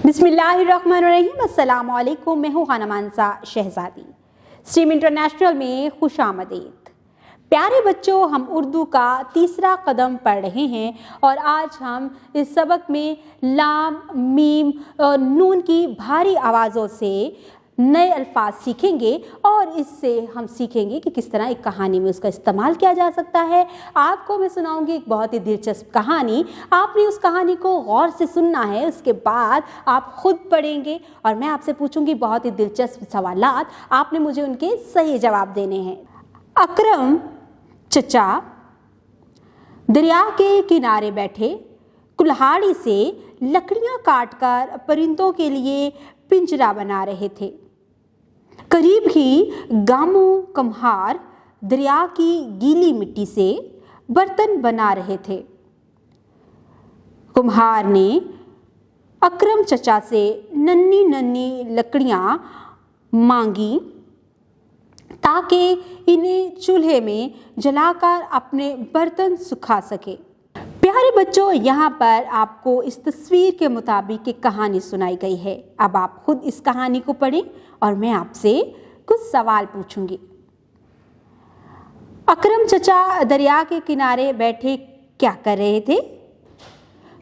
बिस्मिल्लाहिर्रहमानिर्रहीम। अस्सलाम वालेकुम। मैं हूँ खाना मानसा शहजादी। स्ट्रीम इंटरनेशनल में खुशामदीद। प्यारे बच्चों, हम उर्दू का तीसरा कदम पढ़ रहे हैं और आज हम इस सबक में लाम, मीम और नून की भारी आवाज़ों से नए अल्फाज सीखेंगे और इससे हम सीखेंगे कि किस तरह एक कहानी में उसका इस्तेमाल किया जा सकता है। आपको मैं सुनाऊंगी एक बहुत ही दिलचस्प कहानी। आपने उस कहानी को गौर से सुनना है, उसके बाद आप खुद पढ़ेंगे और मैं आपसे पूछूंगी बहुत ही दिलचस्प सवालात। आपने मुझे उनके सही जवाब देने हैं। अकरम चचा दरिया के किनारे बैठे कुल्हाड़ी से लकड़ियां काटकर परिंदों के लिए पिंजरा बना रहे थे। करीब ही गामू कुम्हार दरिया की गीली मिट्टी से बर्तन बना रहे थे। कुम्हार ने अकरम चचा से नन्ही नन्ही लकड़ियां मांगी ताकि इन्हें चूल्हे में जलाकर अपने बर्तन सुखा सके। प्यारे बच्चों, यहाँ पर आपको इस तस्वीर के मुताबिक एक कहानी सुनाई गई है। अब आप खुद इस कहानी को पढ़ें और मैं आपसे कुछ सवाल पूछूंगी। अकरम चचा दरिया के किनारे बैठे क्या कर रहे थे?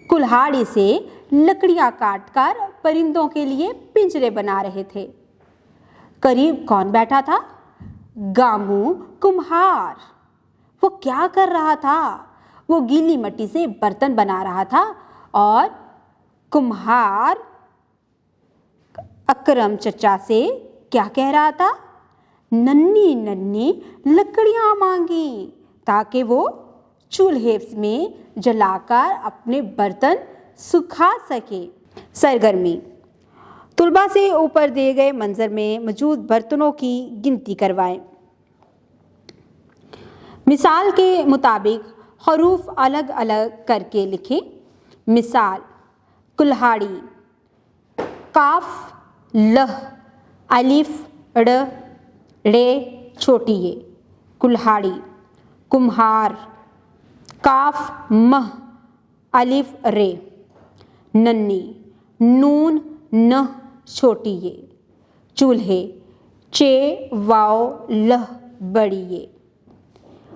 कुल्हाड़ी से लकड़ियां काटकर परिंदों के लिए पिंजरे बना रहे थे। करीब कौन बैठा था? गामू कुम्हार। वो क्या कर रहा था? वो गीली मिट्टी से बर्तन बना रहा था और कुम्हार अकरम चचा से क्या कह रहा था? नन्ही नन्ही लकड़ियां मांगी ताकि वो चूल्हे में जलाकर अपने बर्तन सुखा सके। सरगर्मी। तुलबा से ऊपर दिए गए मंजर में मौजूद बर्तनों की गिनती करवाएं। मिसाल के मुताबिक हरूफ अलग अलग करके लिखें। मिसाल: कुल्हाड़ी, काफ लह, अलिफ ड़ रे छोटी ये। कुल्हाड़ी। कुम्हार, काफ मह, अलिफ रे। नन्ही, नून न छोटी ये। चूल्हे, चे वाओ लह बड़ी ये।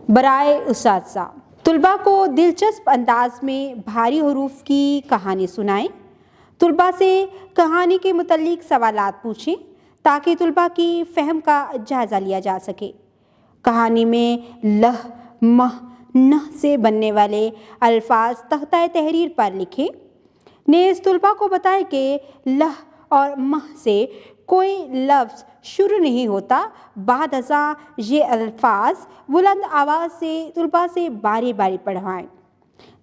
बराए उसासा। तुलबा को दिलचस्प अंदाज में भारी हरूफ की कहानी सुनाएं। तुलबा से कहानी के मुतालिक सवालात पूछें ताकि तुलबा की फ़हम का जायज़ा लिया जा सके। कहानी में लह, मह, नह से बनने वाले अल्फाज तख्ता तहरीर पर लिखें। नेज़ तुलबा को बताएं कि लह और मह से कोई लफ्ज़ शुरू नहीं होता। बाद अज़ा ये अल्फाज बुलंद आवाज़ से तुलबा से बारी बारी पढ़वाएं।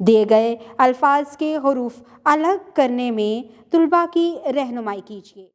दिए गए अल्फाज के हरूफ अलग करने में तुलबा की रहनुमाई कीजिए।